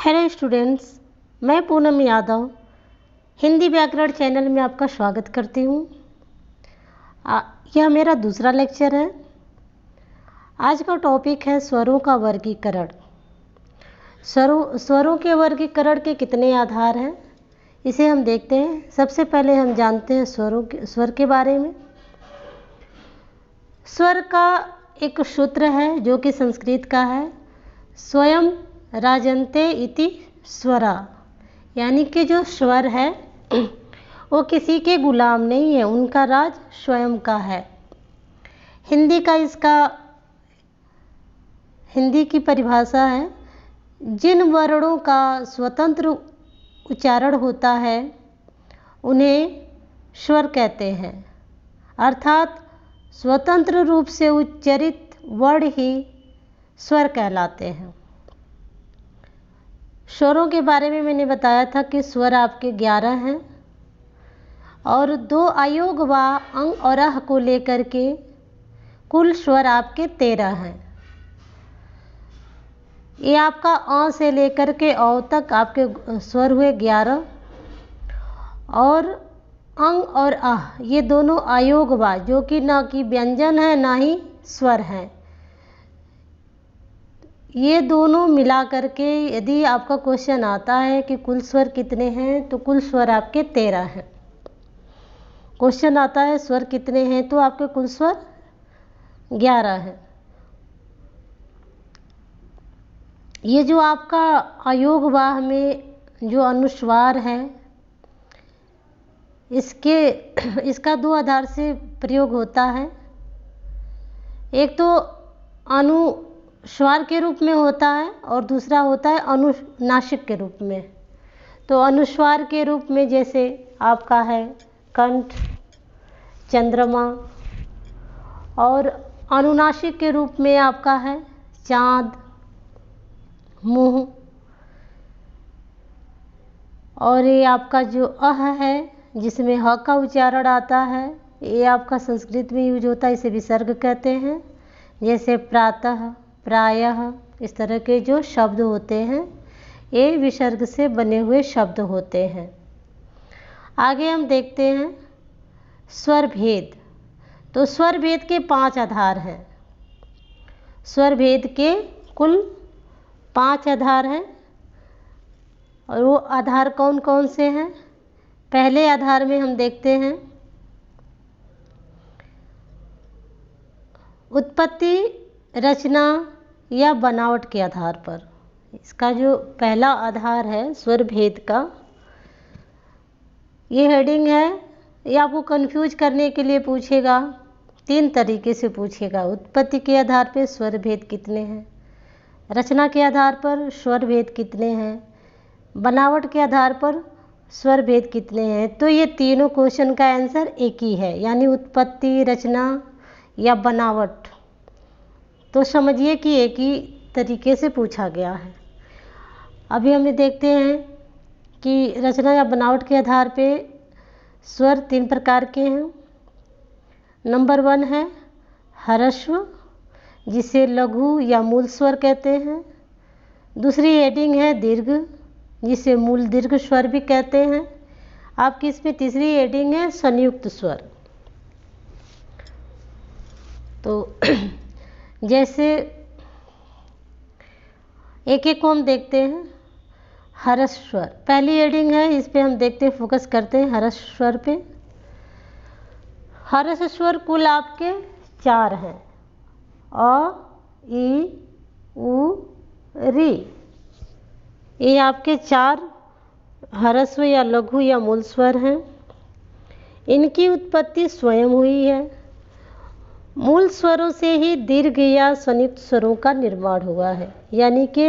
Hello students, मैं पूनम यादव हिंदी व्याकरण channel में आपका स्वागत करती हूँ। यह मेरा दूसरा लेक्चर है। आज का टॉपिक है स्वरों का वर्गीकरण। स्वरों के वर्गीकरण के कितने आधार हैं, इसे हम देखते हैं। सबसे पहले हम जानते हैं स्वर के बारे में। स्वर का एक सूत्र है जो कि संस्कृत का है, स्वयं राजन्ते इति स्वरा, यानी कि जो स्वर है वो किसी के गुलाम नहीं है, उनका राज स्वयं का है। हिंदी की परिभाषा है, जिन वर्णों का स्वतंत्र उच्चारण होता है उन्हें स्वर कहते हैं, अर्थात स्वतंत्र रूप से उच्चरित वर्ण ही स्वर कहलाते हैं। स्वरों के बारे में मैंने बताया था कि स्वर आपके 11 हैं और 2 अयोग व अंग और अह को लेकर के कुल स्वर आपके 13 हैं। ये आपका अ से लेकर के औ तक आपके स्वर हुए 11 और अंग और अह ये दोनों अयोग व, जो कि ना कि व्यंजन है ना ही स्वर हैं। ये दोनों मिला करके यदि आपका क्वेश्चन आता है कि कुल स्वर कितने हैं, तो कुल स्वर आपके 13 हैं। क्वेश्चन आता है स्वर कितने हैं, तो आपके कुल स्वर 11 हैं। ये जो आपका अयोग वाह में जो अनुस्वार है, इसका 2 आधार से प्रयोग होता है। एक तो अनुस्वार के रूप में होता है और दूसरा होता है अनुनासिक के रूप में। तो अनुस्वार के रूप में जैसे आपका है कंठ, चंद्रमा, और अनुनासिक के रूप में आपका है चाँद, मुंह, और ये आपका जो अह है जिसमें ह का उच्चारण आता है, ये आपका संस्कृत में यूज होता है, इसे विसर्ग कहते हैं। जैसे प्रातः, प्रायः, इस तरह के जो शब्द होते हैं ये विसर्ग से बने हुए शब्द होते हैं। आगे हम देखते हैं स्वर भेद। तो स्वर भेद के 5 आधार हैं। स्वर भेद के कुल 5 आधार हैं और वो आधार कौन कौन से हैं। पहले आधार में हम देखते हैं उत्पत्ति, रचना या बनावट के आधार पर। इसका जो पहला आधार है स्वर भेद का, ये हेडिंग है, ये आपको कंफ्यूज करने के लिए पूछेगा। 3 तरीके से पूछेगा। उत्पत्ति के आधार पर स्वर भेद कितने हैं, रचना के आधार पर स्वर भेद कितने हैं, बनावट के आधार पर स्वर भेद कितने हैं। तो ये तीनों क्वेश्चन का आंसर एक ही है, यानी उत्पत्ति, रचना या बनावट। तो समझिए कि एक ही तरीके से पूछा गया है। अभी हमें देखते हैं कि रचना या बनावट के आधार पे स्वर 3 प्रकार के हैं। नंबर 1 है ह्रस्व, जिसे लघु या मूल स्वर कहते हैं। दूसरी हेडिंग है दीर्घ, जिसे मूल दीर्घ स्वर भी कहते हैं। आपकी इसमें तीसरी हेडिंग है संयुक्त स्वर। तो जैसे एक एक को हम देखते हैं। ह्रस्व स्वर पहली हेडिंग है, इस पे हम देखते हैं, फोकस करते हैं ह्रस्व स्वर पे। ह्रस्व स्वर कुल आपके 4 हैं, अ, ई, उ, री। ये आपके 4 ह्रस्व या लघु या मूल स्वर हैं। इनकी उत्पत्ति स्वयं हुई है। मूल स्वरों से ही दीर्घ या संयुक्त स्वरों का निर्माण हुआ है, यानी कि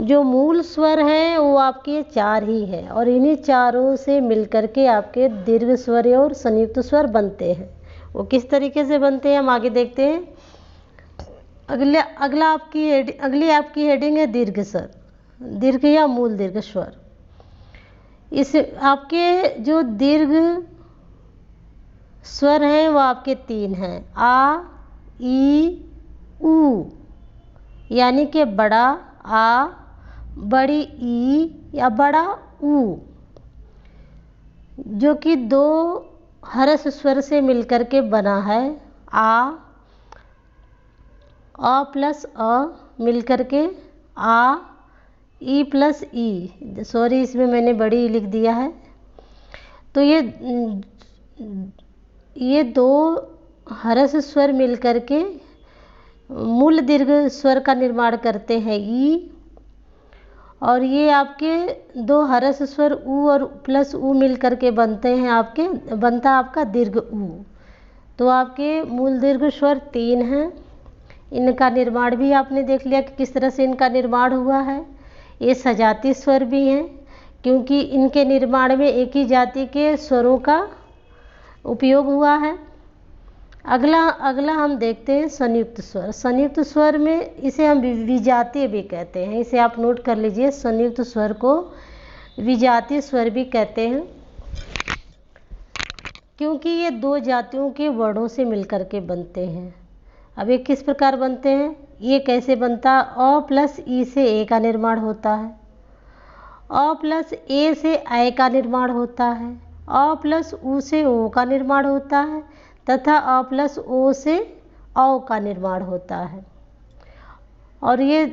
जो मूल स्वर हैं वो आपके 4 ही हैं और इन्हीं चारों से मिलकर के आपके दीर्घ स्वर और संयुक्त स्वर बनते हैं। वो किस तरीके से बनते हैं हम आगे देखते हैं। अगली आपकी हेडिंग है दीर्घ स्वर, दीर्घ या मूल दीर्घ स्वर। इस आपके जो दीर्घ स्वर हैं वो आपके 3 हैं, आ, ई, उ, यानी कि बड़ा आ, बड़ी ई या बड़ा ऊ, जो कि दो हर्ष स्वर से मिलकर के बना है। आ प्लस अ मिलकर के आ, ई प्लस ई, सॉरी इसमें मैंने बड़ी ई लिख दिया है। तो ये दो हर्ष स्वर मिलकर के मूल दीर्घ स्वर का निर्माण करते हैं ई, और ये आपके दो हर्ष स्वर ऊ और प्लस ऊ मिलकर के बनते हैं बनता आपका दीर्घ ऊ। तो आपके मूल दीर्घ स्वर 3 हैं। इनका निर्माण भी आपने देख लिया कि किस तरह से इनका निर्माण हुआ है। ये सजाती स्वर भी हैं, क्योंकि इनके निर्माण में एक ही जाति के स्वरों का उपयोग हुआ है। अगला हम देखते हैं संयुक्त स्वर। संयुक्त स्वर में इसे हम विजातीय भी कहते हैं, इसे आप नोट कर लीजिए। संयुक्त स्वर को विजातीय स्वर भी कहते हैं, क्योंकि ये दो जातियों के वर्णों से मिलकर के बनते हैं। अब ये किस प्रकार बनते हैं, ये कैसे बनता है? अ प्लस ई से ए का निर्माण होता है, अ प्लस ए से ऐ का निर्माण होता है, अ प्लस ऊ से ओ का निर्माण होता है, तथा अ प्लस ओ से औ का निर्माण होता है। और ये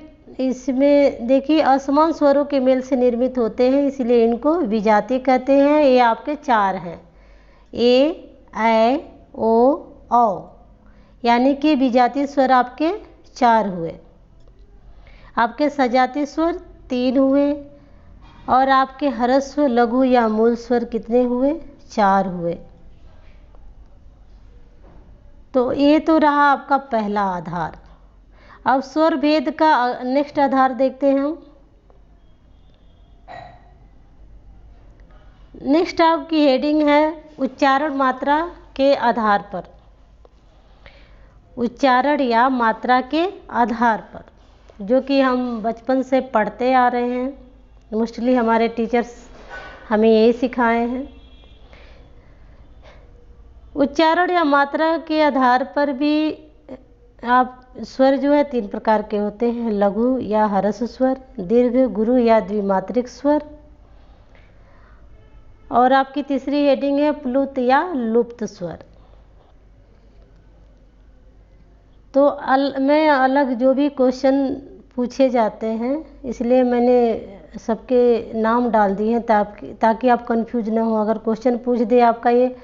इसमें देखिए असमान स्वरों के मेल से निर्मित होते हैं, इसलिए इनको विजातीय कहते हैं। ये आपके 4 हैं, ए, ऐ, ओ, औ, यानी कि विजातीय स्वर आपके 4 हुए। आपके सजातीय स्वर 3 हुए, और आपके ह्रस्व लघु या मूल स्वर कितने हुए? 4 हुए। तो ये तो रहा आपका पहला आधार। अब स्वर भेद का नेक्स्ट आधार देखते हैं हम। नेक्स्ट आपकी हेडिंग है उच्चारण मात्रा के आधार पर। उच्चारण या मात्रा के आधार पर, जो कि हम बचपन से पढ़ते आ रहे हैं। मोस्टली हमारे टीचर्स हमें यही सिखाए हैं। उच्चारण या मात्रा के आधार पर भी आप स्वर जो है 3 प्रकार के होते हैं, लघु या ह्रस्व स्वर, दीर्घ, गुरु या द्विमात्रिक स्वर। और आपकी तीसरी हेडिंग है प्लुत या लुप्त स्वर। तो मैं अलग जो भी क्वेश्चन पूछे जाते हैं, इसलिए मैंने सबके नाम डाल दिए हैं ताकि आप कंफ्यूज ना हो। अगर क्वेश्चन पूछ दे आपका ये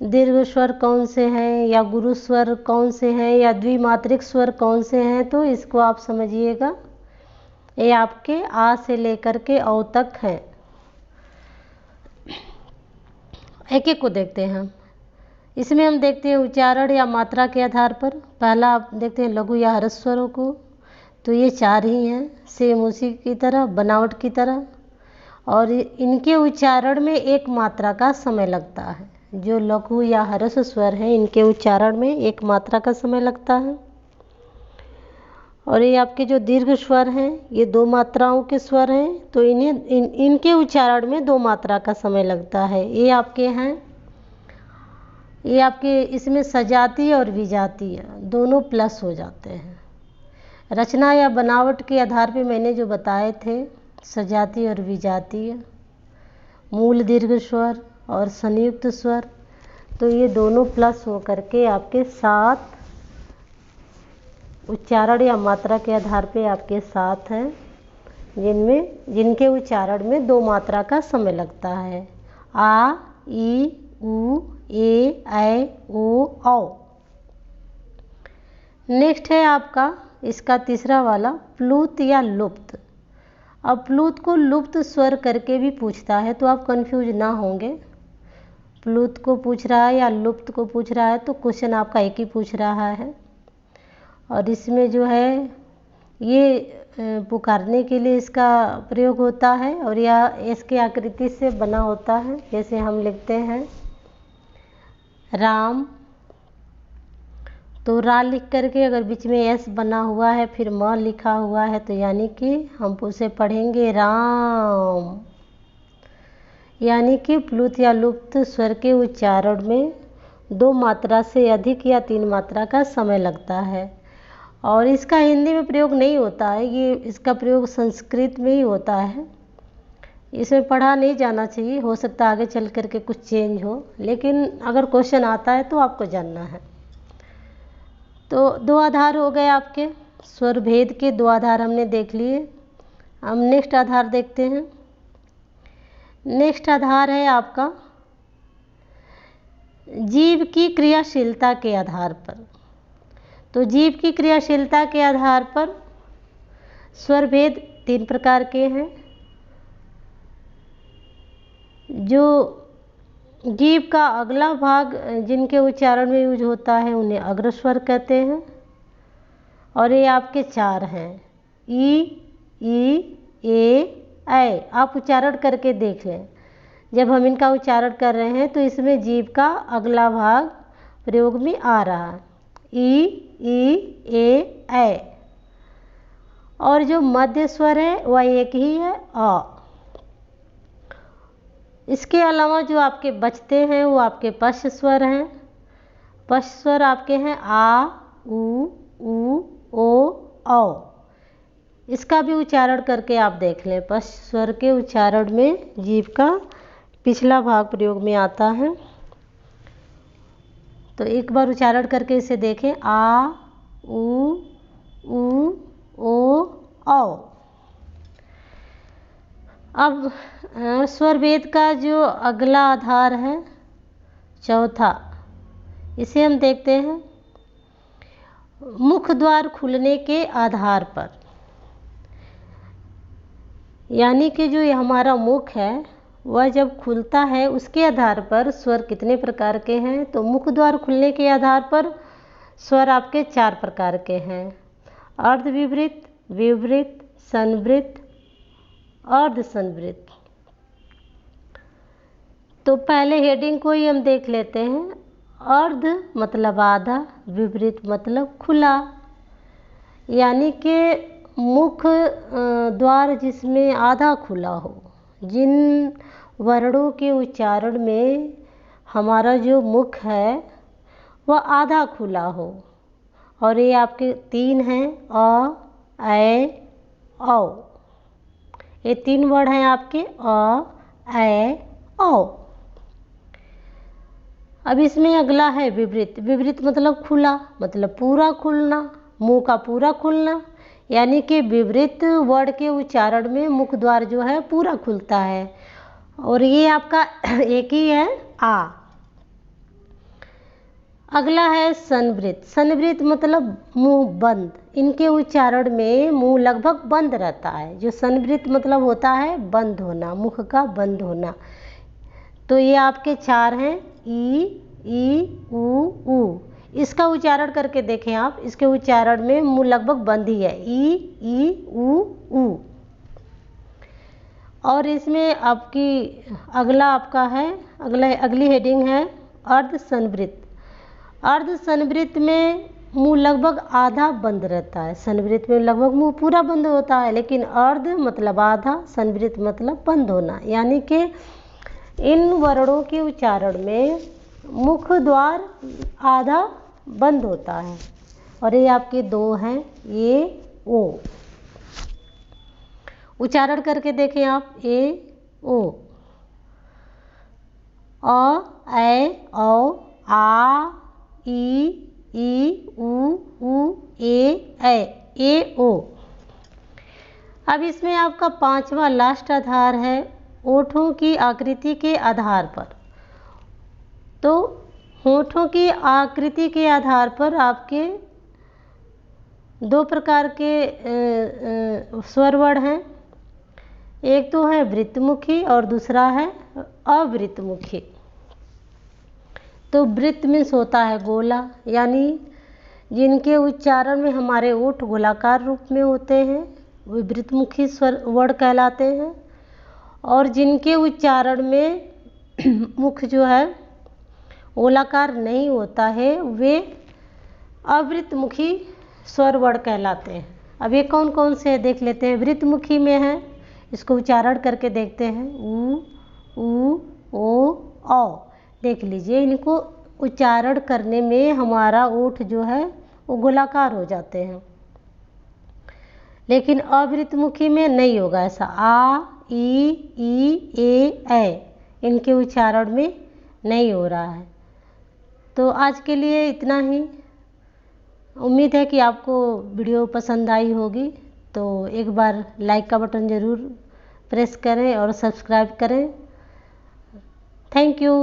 दीर्घ स्वर कौन से हैं, या गुरु स्वर कौन से हैं, या द्विमात्रिक स्वर कौन से हैं, तो इसको आप समझिएगा ये आपके आ से लेकर के औ तक हैं। एक एक को देखते हैं हम। इसमें हम देखते हैं उच्चारण या मात्रा के आधार पर। पहला आप देखते हैं लघु या ह्रस्व स्वरों को, तो ये 4 ही हैं, सेम उसी की तरह, बनावट की तरह। और इनके उच्चारण में एक मात्रा का समय लगता है। जो लघु या ह्रस्व स्वर हैं, इनके उच्चारण में एक मात्रा का समय लगता है। और ये आपके जो दीर्घ स्वर हैं, ये 2 मात्राओं के स्वर हैं, तो इनके उच्चारण में 2 मात्रा का समय लगता है। ये आपके हैं, ये आपके इसमें सजातीय और विजातीय दोनों प्लस हो जाते हैं। रचना या बनावट के आधार पे मैंने जो बताए थे, सजातीय और विजातीय, मूल दीर्घ स्वर और संयुक्त स्वर, तो ये दोनों प्लस हो करके आपके 7 उच्चारण या मात्रा के आधार पे आपके 7 हैं, जिनके उच्चारण में 2 मात्रा का समय लगता है। आ, ई, ऊ, ए, ऐ, ओ, औ। नेक्स्ट है आपका इसका तीसरा वाला प्लुत या लुप्त। अब प्लुत को लुप्त स्वर करके भी पूछता है, तो आप कंफ्यूज ना होंगे। प्लुत को पूछ रहा है या लुप्त को पूछ रहा है, तो क्वेश्चन आपका एक ही पूछ रहा है। और इसमें जो है ये पुकारने के लिए इसका प्रयोग होता है, और यह इसके आकृति से बना होता है। जैसे हम लिखते हैं राम, तो रा लिख करके अगर बीच में एस बना हुआ है, फिर म लिखा हुआ है, तो यानी कि हम उसे पढ़ेंगे राम। यानी कि प्लुत या लुप्त स्वर के उच्चारण में 2 मात्रा से अधिक या 3 मात्रा का समय लगता है। और इसका हिंदी में प्रयोग नहीं होता है, ये इसका प्रयोग संस्कृत में ही होता है। इसमें पढ़ा नहीं जाना चाहिए, हो सकता है आगे चल करके कुछ चेंज हो, लेकिन अगर क्वेश्चन आता है तो आपको जानना है। तो दो आधार हो गए आपके, स्वर भेद के दो आधार हमने देख लिए। हम नेक्स्ट आधार देखते हैं। नेक्स्ट आधार है आपका जीव की क्रियाशीलता के आधार पर। तो जीव की क्रियाशीलता के आधार पर स्वर भेद 3 प्रकार के हैं। जो जीव का अगला भाग जिनके उच्चारण में यूज होता है उन्हें अग्रस्वर कहते हैं, और ये आपके 4 हैं, ई, ए, आप उच्चारण करके देख लें। जब हम इनका उच्चारण कर रहे हैं तो इसमें जीव का अगला भाग प्रयोग में आ रहा है, ई, ए। और जो मध्य स्वर है वह एक ही है, अ। इसके अलावा जो आपके बचते हैं वो आपके पश्च स्वर हैं। पश्च स्वर आपके हैं आ, उ, ओ, औ। इसका भी उच्चारण करके आप देख लें। पश्च स्वर के उच्चारण में जीव का पिछला भाग प्रयोग में आता है। तो एक बार उच्चारण करके इसे देखें, आ, उ, ओ, औ। अब स्वर भेद का जो अगला आधार है चौथा, इसे हम देखते हैं मुख द्वार खुलने के आधार पर। यानी कि जो ये हमारा मुख है वह जब खुलता है उसके आधार पर स्वर कितने प्रकार के हैं। तो मुख द्वार खुलने के आधार पर स्वर आपके 4 प्रकार के हैं, अर्धविवृत, विवृत, संवृत, अर्ध संवृत। तो पहले हेडिंग को ही हम देख लेते हैं। अर्ध मतलब आधा, विवृत मतलब खुला। यानी कि मुख द्वार जिसमें आधा खुला हो, जिन वर्णों के उच्चारण में हमारा जो मुख है वह आधा खुला हो। और ये आपके 3 हैं, अ, ए, औ। ये 3 वर्ड हैं आपके, अ, ए, औ। अब इसमें अगला है विवृत। विवृत मतलब खुला, मतलब पूरा खुलना, मुंह का पूरा खुलना। यानी कि विवृत वर्ड के उच्चारण में मुख द्वार जो है पूरा खुलता है। और ये आपका एक ही है, आ। अगला है संवृत। संवृत मतलब मुंह बंद। इनके उच्चारण में मुंह लगभग बंद रहता है। जो संवृत मतलब होता है बंद होना, मुख का बंद होना। तो ये आपके 4 हैं, ई, उ। इसका उच्चारण करके देखें आप, इसके उच्चारण में मुंह लगभग बंद ही है, ई, उ। और इसमें आपकी अगला आपका है, अगली हेडिंग है अर्ध संवृत। अर्ध संवृत में मुंह लगभग आधा बंद रहता है। संवृत में लगभग मुंह पूरा बंद होता है, लेकिन अर्ध मतलब आधा, संवृत मतलब बंद होना। यानी कि इन वर्णों के उच्चारण में मुख द्वार आधा बंद होता है। और ये आपके 2 हैं, ए, ओ। उच्चारण करके देखें आप, ए, ओ, अ, ए, औ, आ, ई, उ, ए, ओ। अब इसमें आपका 5वां लास्ट आधार है ओठों की आकृति के आधार पर। तो होठों की आकृति के आधार पर आपके 2 प्रकार के स्वर वर्ण हैं। एक तो है वृत्तमुखी और दूसरा है अवृत्तमुखी। तो वृत्त मीन्स होता है गोला, यानी जिनके उच्चारण में हमारे ओठ गोलाकार रूप में होते हैं वे वृत्तमुखी स्वर वर्ण कहलाते हैं। और जिनके उच्चारण में मुख जो है गोलाकार नहीं होता है वे अवृत्तमुखी स्वर वर्ण कहलाते हैं। अब ये कौन कौन से देख लेते हैं। वृत्तमुखी में है, इसको उच्चारण करके देखते हैं, उ, ओ, औ। देख लीजिए, इनको उच्चारण करने में हमारा ओठ जो है वो गोलाकार हो जाते हैं। लेकिन अवृतमुखी में नहीं होगा ऐसा। आ, ई, ए इनके उच्चारण में नहीं हो रहा है। तो आज के लिए इतना ही। उम्मीद है कि आपको वीडियो पसंद आई होगी। तो एक बार लाइक का बटन ज़रूर प्रेस करें और सब्सक्राइब करें। Thank you.